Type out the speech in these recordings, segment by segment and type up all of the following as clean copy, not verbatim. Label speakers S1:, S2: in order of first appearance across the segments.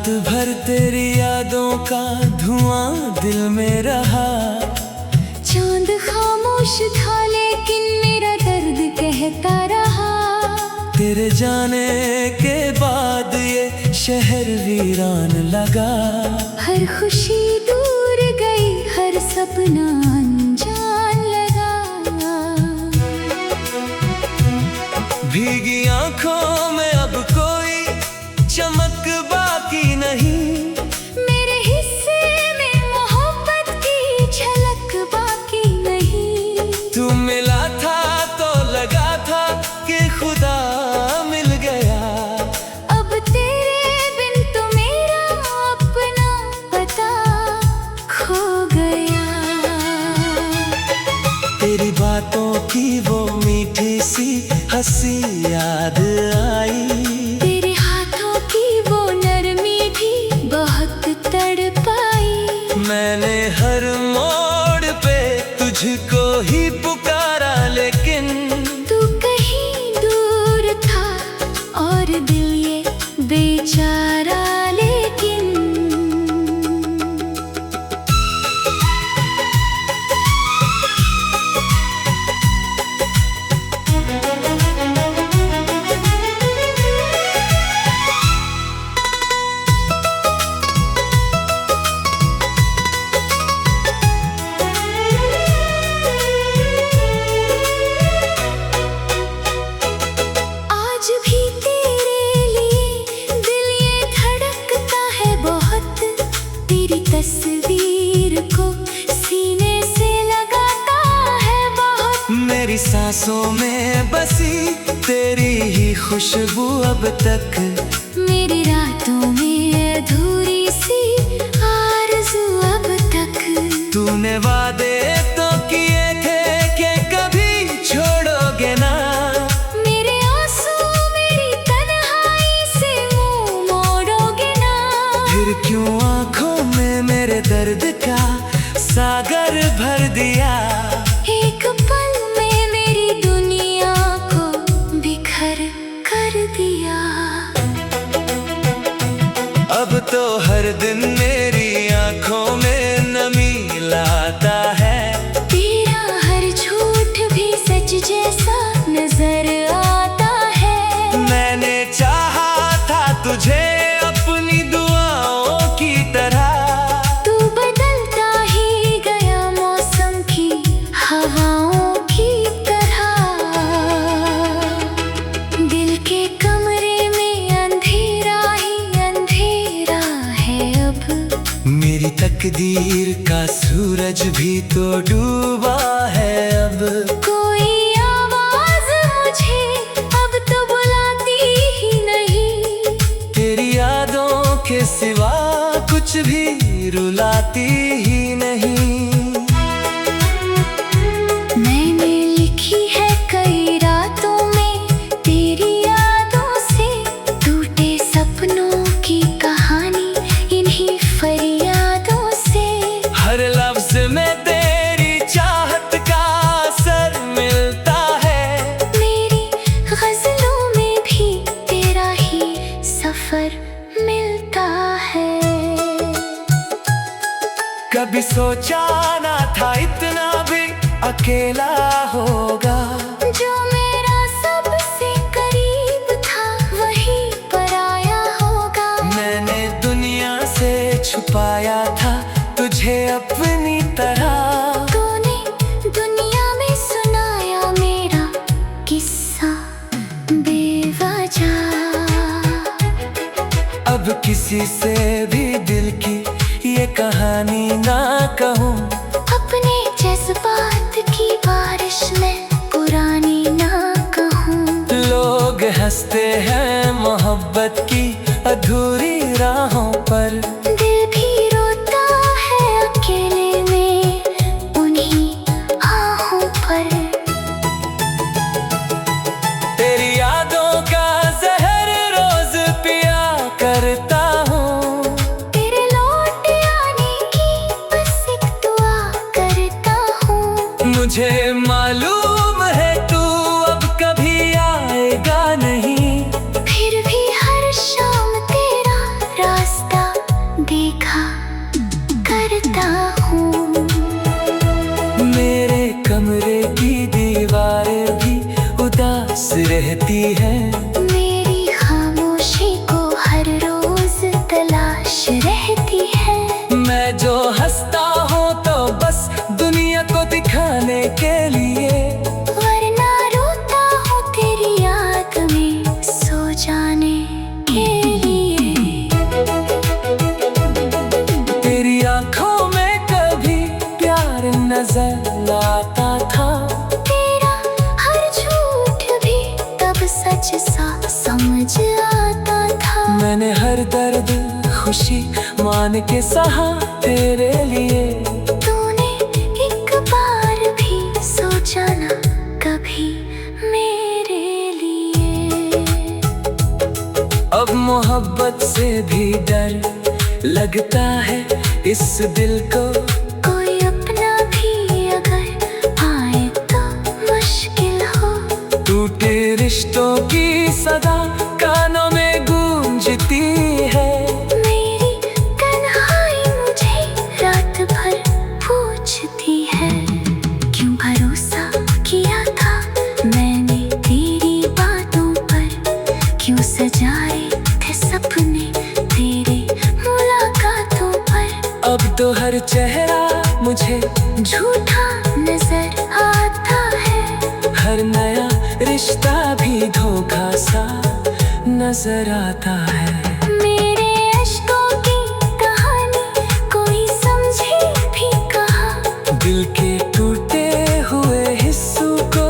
S1: रात भर तेरी यादों का धुआं दिल में रहा।
S2: चांद खामोश था लेकिन मेरा दर्द कहता रहा।
S1: तेरे जाने के बाद ये शहर वीरान लगा।
S2: हर खुशी दूर गई, हर सपना अनजान लगा।
S1: भीगी आंखों में अब कोई चमक बाकी नहीं।
S2: मेरे हिस्से में मोहब्बत की झलक बाकी नहीं।
S1: तू मिला था तो लगा था कि खुदा मिल गया।
S2: अब तेरे बिन तो मेरा अपना पता खो गया।
S1: तेरी बातों की वो मीठी सी हंसी याद आई।
S2: तेरे हाथों की वो नरमी भी बहुत तड़पाई।
S1: मैंने हर मोड़ पे तुझको ही पुकारा लेकिन
S2: तू कहीं दूर था और दिल ये बेचारा लेकिन। आज भी तेरे लिए दिल ये धड़कता है बहुत। तेरी तस्वीर को सीने से लगाता है बहुत।
S1: मेरी सांसों में बसी तेरी ही खुशबू अब तक।
S2: मेरी रातों में अधूरी सी आरज़ू अब तक।
S1: तूने वादे तो किए थे कि कभी छोड़ोगे ना।
S2: मेरे आंसू मेरी तन्हाई से मुंह मोड़ोगे ना।
S1: फिर क्यों आंखों में मेरे दर्द का सागर भर दिया।
S2: एक पल में मेरी दुनिया को बिखर कर दिया।
S1: अब तो हर दिन मेरी आंखों में नमी लाता है।
S2: तेरा हर झूठ भी सच जैसा नजर आता है।
S1: मैंने चाहा था तुझे अपनी दुआओं की तरह।
S2: तू बदलता ही गया मौसम की हवाओं की तरह। दिल के कमरे में अंधेरा ही अंधेरा है अब।
S1: मेरी तकदीर का सूरज भी तो डूबा है अब।
S2: कोई आवाज मुझे अब तो बुलाती ही नहीं।
S1: तेरी यादों के सिवा कुछ भी रुलाती ही नहीं।
S2: मैंने लिखी है कई रातों में तेरी यादों से। टूटे सपनों की कहानी इन्हीं फरियादों से।
S1: हर लफ्ज में तेरी चाहत का असर मिलता है।
S2: मेरी गजलों में भी तेरा ही सफर मिलता है।
S1: कभी सोचा ना था इतना भी अकेला होगा।
S2: जो मेरा सबसे करीब था वही पराया होगा।
S1: मैंने दुनिया से छुपाया था तुझे अपनी तरह।
S2: तूने दुनिया में सुनाया मेरा किस्सा बेवजह।
S1: अब किसी से भी दिल की ये कहानी ना कहूँ।
S2: अपने जज्बात की बारिश में पुरानी ना कहूँ।
S1: लोग हंसते हैं मोहब्बत की अधूरी राहों पर।
S2: दिल भी रोता है अकेले में उन्हीं आहों पर।
S1: तेरी यादों का जहर रोज पिया करता हूँ।
S2: तेरे लौट आने की बस एक दुआ करता हूँ।
S1: मुझे मालूम है तू अब कभी आएगा नहीं।
S2: फिर भी हर शाम तेरा रास्ता
S1: रहती है।
S2: मेरी खामोशी को हर रोज तलाश रहती है।
S1: मैं जो हंसता हूँ तो बस दुनिया को दिखाने के लिए,
S2: वरना रोता हूँ तेरी याद में सो जाने के लिए।
S1: तेरी आंखों में कभी प्यार नजर आता था,
S2: तेरा हर झूठ भी तब सच सा समझ आता था।
S1: मैंने हर दर्द खुशी मान के सहा तेरे लिए।
S2: तूने एक बार भी सोचा ना कभी मेरे लिए।
S1: अब मोहब्बत से भी डर लगता है इस दिल को,
S2: कोई अपना भी अगर आए तो मुश्किल हो।
S1: टूटे रिश्तों की सदा कानों में गूंजती है।
S2: मेरी तन्हाई मुझे रात भर पूछती है, क्यों भरोसा किया था मैंने तेरी बातों पर, क्यों सजाए थे सपने तेरे मुलाकातों पर।
S1: अब तो हर चेहरा मुझे
S2: झूठा नजर आता है,
S1: हर नया रिश्ता भी धोखा सा नजर आता है।
S2: मेरे अश्कों की कहानी कोई समझे भी कहा,
S1: दिल के टूटे हुए हिस्सों को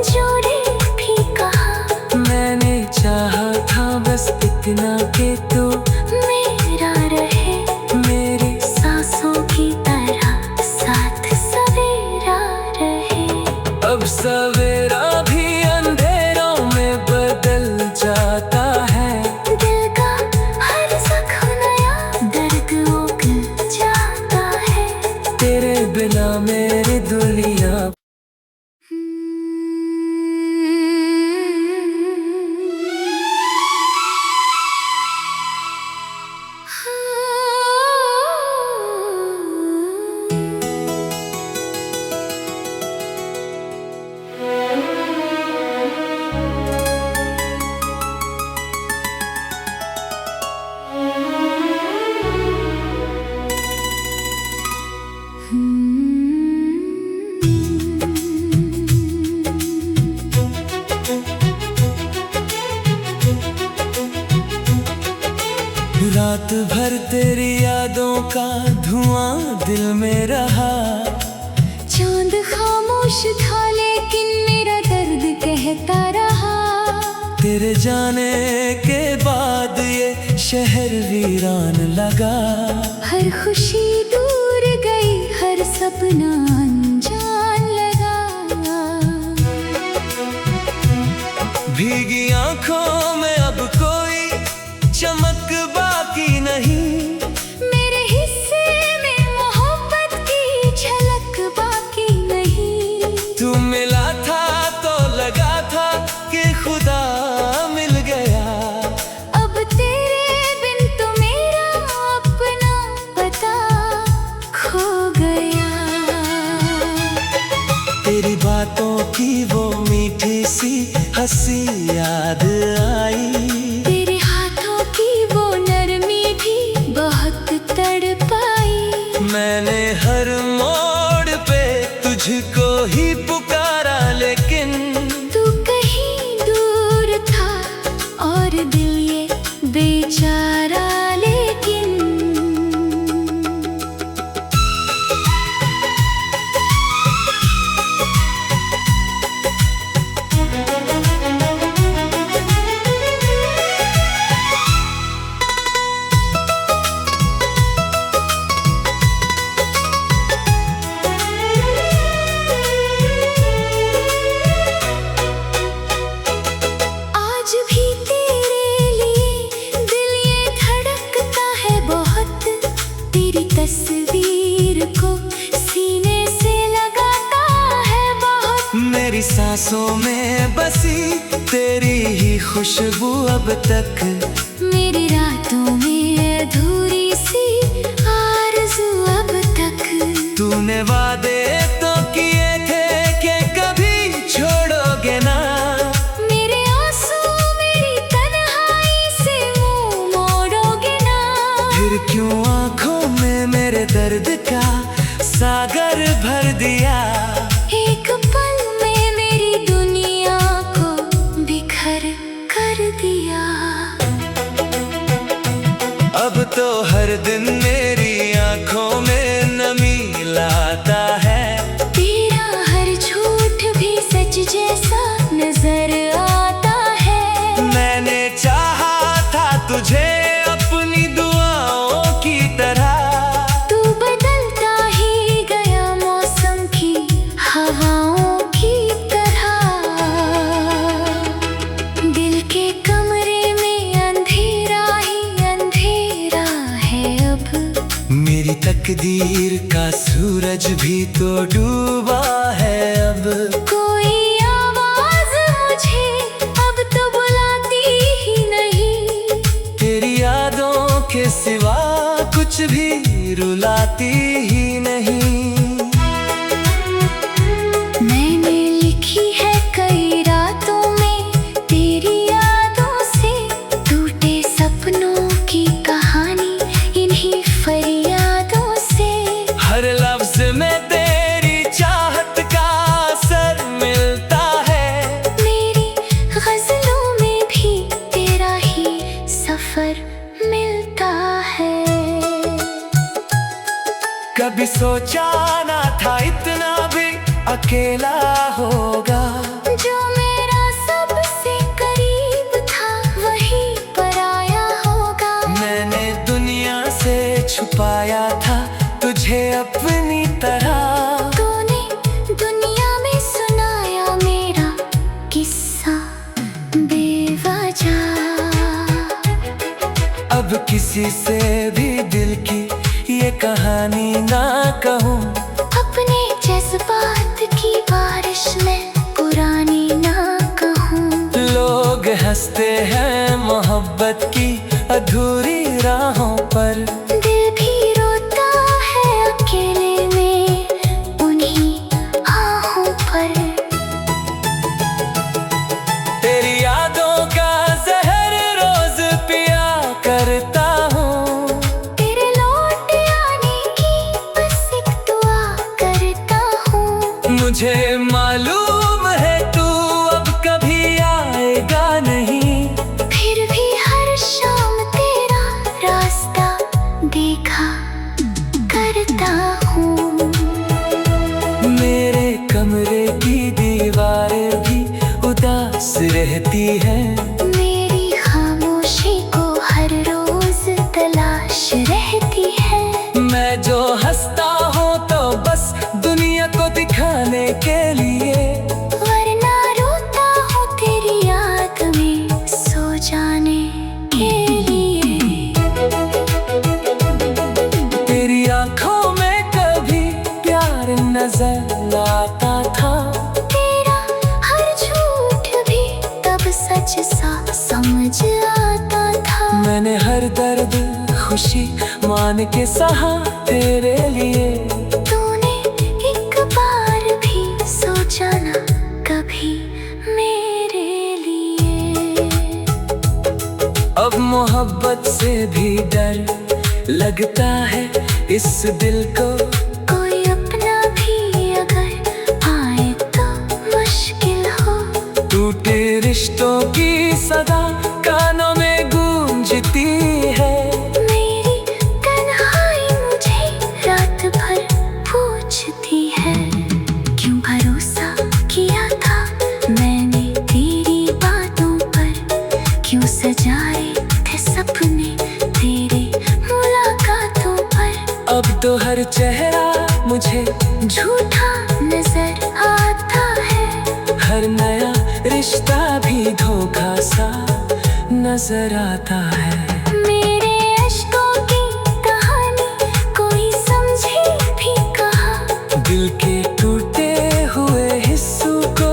S2: जोड़े भी कहा।
S1: मैंने चाहा था बस इतना कि तू
S2: मेरा रहे,
S1: मेरी
S2: सांसों की तरह साथ सवेरा रहे।
S1: अब सवेरा भी अंधेरों में बदल जाता है।
S2: दिल का हर जख्म नया दर्द उगल जाता है।
S1: तेरे बिना मेरी दुनिया रात भर तेरी यादों का धुआं दिल में रहा।
S2: चांद खामोश था लेकिन मेरा दर्द कहता रहा।
S1: तेरे जाने के बाद ये शहर वीरान लगा।
S2: हर खुशी दूर गई, हर सपना अनजान लगा।
S1: भीगी आंखों में अब कोई चमक बाकी नहीं।
S2: मेरे हिस्से में मोहब्बत की झलक बाकी नहीं।
S1: तू मिला था तो लगा था कि खुदा मिल गया।
S2: अब तेरे बिन तो मेरा अपना पता खो गया।
S1: तेरी बातों की वो मीठी सी हंसी याद आई।
S2: तेरे हाथों की वो नरमी भी बहुत तड़पाई।
S1: मैंने हर मोड़ पे तुझको ही पुकारा लेकिन
S2: तू कहीं दूर था और दिल ये बेचारा लेकिन। आज भी तेरे लिए दिल ये धड़कता है बहुत। तेरी तस्वीर को सीने से लगाता है बहुत।
S1: मेरी सांसों में बसी तेरी ही खुशबू अब तक।
S2: मेरी रातों में अधूरी सी आरज़ू अब तक।
S1: तूने वादे तो किए थे कि कभी छोड़ोगे ना।
S2: मेरे
S1: तो हर दिन मेरी आंखों में नमी लाता है।
S2: तेरा हर झूठ भी सच जैसा नजर आता है।
S1: मैंने चाहा था तुझे अपनी दुआओं की तरह,
S2: तू बदलता ही गया मौसम की हवाओं की तरह। दिल के कमरे में अंधेरा ही अंधेरा है अब।
S1: मेरी तकदीर का सूरज भी तो डूबा है अब।
S2: कोई आवाज मुझे अब तो बुलाती ही नहीं।
S1: तेरी यादों के सिवा कुछ भी रुलाती ही नहीं।
S2: मैंने लिखी है कई रातों में तेरी यादों से, टूटे सपनों की कहानी इन्हीं फरियादों से।
S1: हर लफ्ज में तेरी चाहत का असर मिलता है।
S2: मेरी गजलों में भी तेरा ही सफर मिलता है।
S1: कभी सोचा ना था इतना भी अकेला होगा।
S2: जो मेरा सबसे करीब था वही पराया होगा।
S1: मैंने दुनिया से छुपाया था तुझे अपनी तरह।
S2: तूने दुनिया में सुनाया मेरा किस्सा बेवजह।
S1: अब किसी से भी दिल की ये कहानी ना कहूँ।
S2: अपने जज्बात की बारिश में पुरानी ना कहूँ।
S1: लोग हंसते हैं मोहब्बत की अधूरी राहों पर।
S2: दिल भी रोता है अकेले में उन्हीं आहों पर।
S1: तेरी यादों का जहर रोज पिया करता हूँ।
S2: तेरे लौट आने की बस एक दुआ करता हूँ।
S1: मुझे मालूम है तू अब कभी आएगा नहीं।
S2: फिर भी हर शाम तेरा रास्ता देखा करता हूँ।
S1: मेरे कमरे की दीवारें भी उदास रहती है।
S2: मेरी खामोशी को हर रोज तलाश रहती है।
S1: मैं जो हंसता हूँ तो बस दुनिया को दिखाने के लिए।
S2: वरना रोता हूँ तेरी याद में सो जाने के लिए।
S1: तेरी आंखों में कभी प्यार नजर आता था।
S2: तेरा हर झूठ भी तब सच सा समझ आता था।
S1: मैंने हर दर्द खुशी मान के सहा तेरे लिए।
S2: तूने एक बार भी सोचा ना कभी मेरे लिए।
S1: अब मोहब्बत से भी डर लगता है इस दिल को।
S2: कोई अपना भी अगर आए तो मुश्किल हो।
S1: टूटे रिश्तों की सदा कानों में गूंजती है।
S2: मेरी तन्हाई मुझे रात भर पूछती है। क्यों भरोसा किया था मैंने तेरी बातों पर। क्यों सजाए थे सपने तेरे मुलाकातों पर।
S1: अब तो हर चेहरा मुझे
S2: झूठा नजर आता है।
S1: हर नया रिश्ता भी धोखा सा नजर आता है।
S2: मेरे अश्कों की कहानी कोई समझे भी कहा।
S1: दिल के टूटे हुए हिस्सों को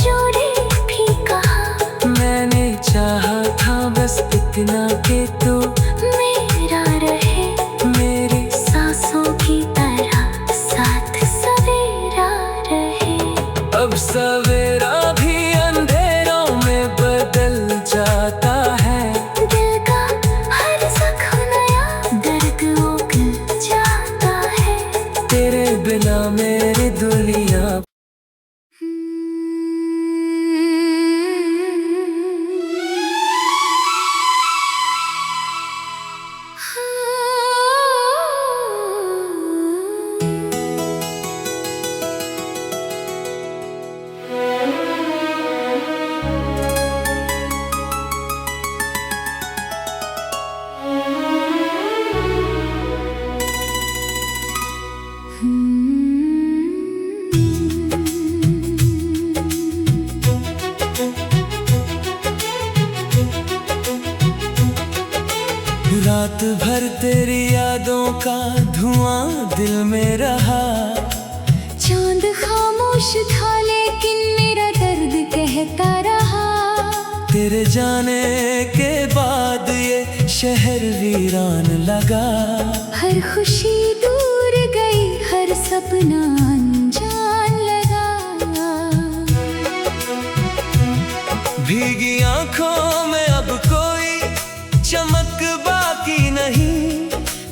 S2: जोड़े भी कहा।
S1: मैंने चाहा था बस इतना कि तू
S2: मेरा रहे
S1: मेरी
S2: सांसों की तरह साथ सवेरा रहे।
S1: अब सवेरा भी अंधेरों में बदल जाता है।
S2: दिल का हर जख्म नया दर्द उगल जाता है।
S1: तेरे बिना मेरी दुनिया
S2: हाँ।
S1: रात भर तेरी यादों का धुआं दिल में रहा।
S2: चांद खामोश था लेकिन मेरा दर्द कहता रहा।
S1: तेरे जाने के बाद ये शहर वीरान लगा।
S2: हर खुशी दूर गई, हर सपना अनजान लगा।
S1: भीगी आंखों में अब कोई चमक बाकी नहीं।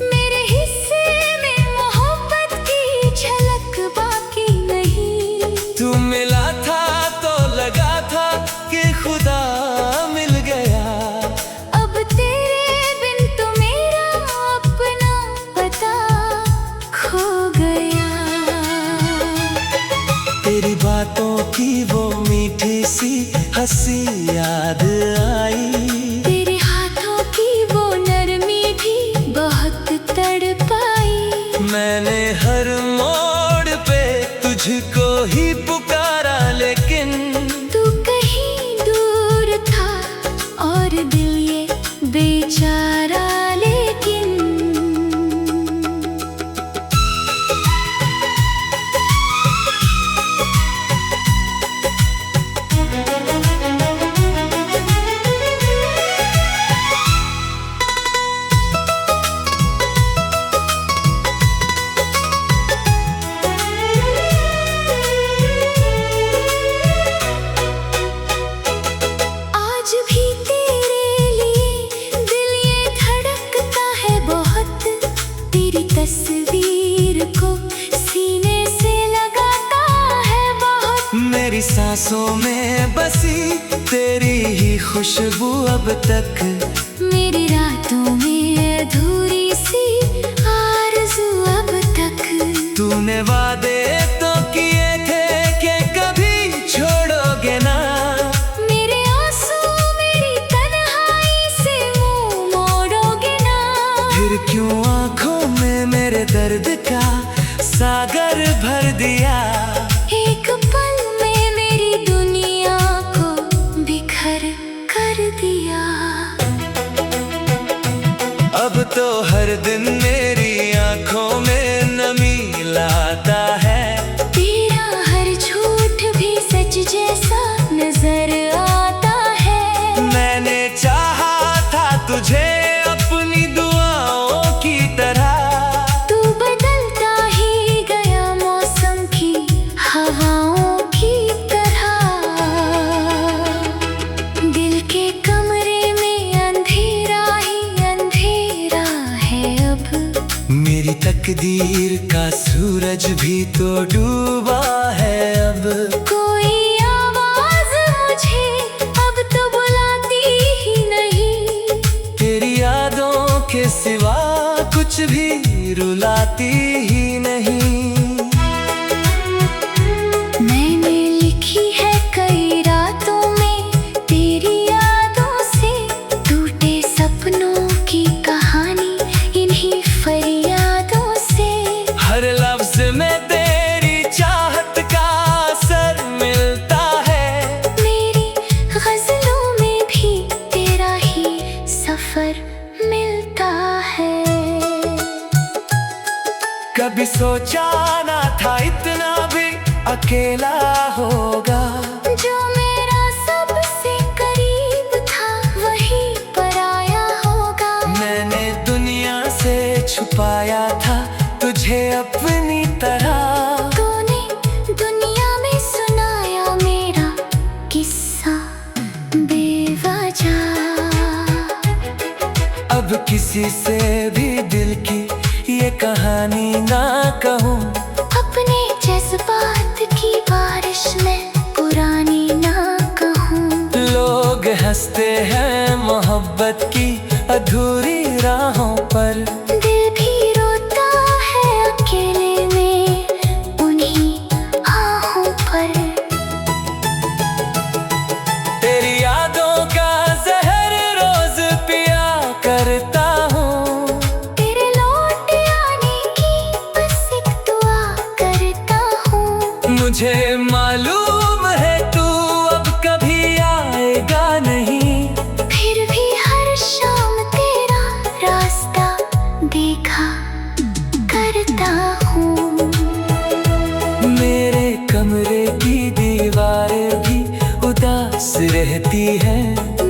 S2: मेरे हिस्से में मोहब्बत की झलक बाकी नहीं।
S1: तू मिला था तो लगा था कि खुदा मिल गया।
S2: अब तेरे बिन तो मेरा अपना पता खो गया।
S1: तेरी बातों की वो मीठी सी हंसी याद आई।
S2: तेरे हाथों की वो नरमी भी बहुत तड़पाई।
S1: मैंने हर मोड़ पे तुझको ही पुकारा लेकिन
S2: तू कहीं दूर था और दिल ये बेचारा लेकिन। आज भी तेरे लिए दिल ये धड़कता है बहुत। तेरी तस्वीर को सीने से लगाता है बहुत।
S1: मेरी सांसों में बसी तेरी ही खुशबू अब तक।
S2: मेरी रातों में अधूरी सी आरज़ू अब तक।
S1: तूने वादे तो किए थे कि कभी छोड़ोगे ना।
S2: मेरे आंसू मेरी तन्हाई से मुंह मोड़ोगे ना।
S1: फिर क्यों आंखों में मेरे दर्द का सागर भर दिया।
S2: एक पल में मेरी दुनिया को बिखर कर दिया।
S1: अब तो हर दिन मेरी आंखों में नमी लाता है।
S2: तेरा हर झूठ भी सच जैसा नजर आता है।
S1: मैंने चाहा था तुझे अपनी दुआओं की तरह।
S2: तू बदलता ही गया मौसम की हवाओं की तरह। दिल के कमरे में अंधेरा ही अंधेरा है अब।
S1: मेरी तकदीर का सूरज भी तो डूबा है अब।
S2: कोई आवाज मुझे अब तो बुलाती ही नहीं।
S1: तेरी यादों के सिवा कुछ भी रुलाती ही नहीं।
S2: मैंने लिखी है कई रातों में तेरी यादों से। टूटे सपनों की कहानी इन्हीं फरियादों से।
S1: हर लफ्ज में तेरी चाहत का असर मिलता है।
S2: मेरी गजलों में भी तेरा ही सफर मिलता है।
S1: कभी सोचा ना था इतना भी अकेला होगा।
S2: जो मेरा सबसे करीब था वही पराया होगा।
S1: मैंने दुनिया से छुपाया था तुझे अपनी तरह।
S2: तूने दुनिया में सुनाया मेरा किस्सा बेवजह।
S1: अब किसी से भी दिल की ये कहानी ना कहूँ।
S2: अपने जज्बात की बारिश में पुरानी ना कहूँ।
S1: लोग हंसते हैं मोहब्बत की अधूरी राहों पर।
S2: दिल भी रोता है अकेले में उन्हीं आहों पर।
S1: तेरी यादों का जहर रोज पिया करता हूँ।
S2: तेरे लौट आने की बस एक दुआ करता हूँ।
S1: मुझे मालूम है तू अब कभी आएगा नहीं।
S2: फिर भी हर
S1: रहती है।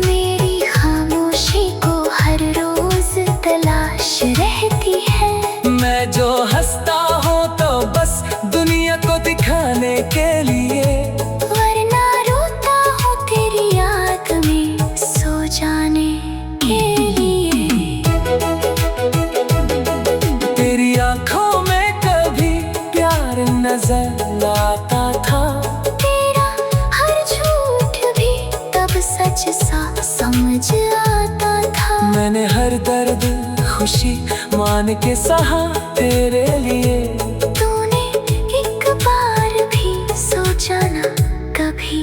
S2: मेरी खामोशी को हर रोज तलाश रहती है।
S1: मैं जो हंसता हूँ तो बस दुनिया को दिखाने के लिए,
S2: वरना रोता हूँ तेरी याद में सो जाने के लिए।
S1: तेरी आंखों में कभी प्यार नजर आता था,
S2: तेरा हर झूठ भी तब सच सा समझ आता था।
S1: मैंने हर दर्द खुशी मान के सहा तेरे लिए।
S2: तूने एक बार भी सोचा ना कभी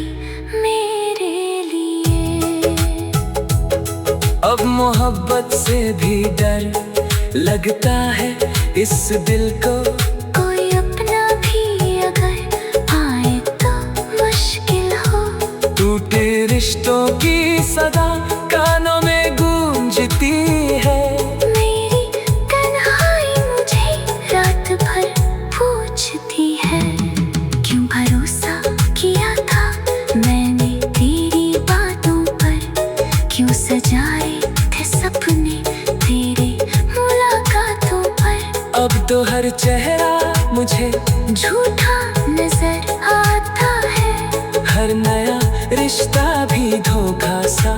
S2: मेरे लिए।
S1: अब मोहब्बत से भी डर लगता है इस दिल को,
S2: कोई अपना भी अगर आए तो मुश्किल हो।
S1: टूटे रिश्तों की सदा कानों में गूंजती है।
S2: मेरी तन्हाई मुझे रात भर पूछती है, क्यों भरोसा किया था मैंने तेरी बातों पर, क्यों सजाए थे सपने तेरे मुलाकातों पर।
S1: अब तो हर चेहरा मुझे
S2: झूठा नजर आता है,
S1: हर नया रिश्ता भी धोखा सा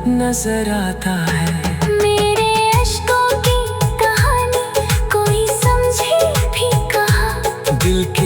S1: नजर आता है।
S2: मेरे अश्कों की कहानी कोई समझे भी कहा,
S1: दिल के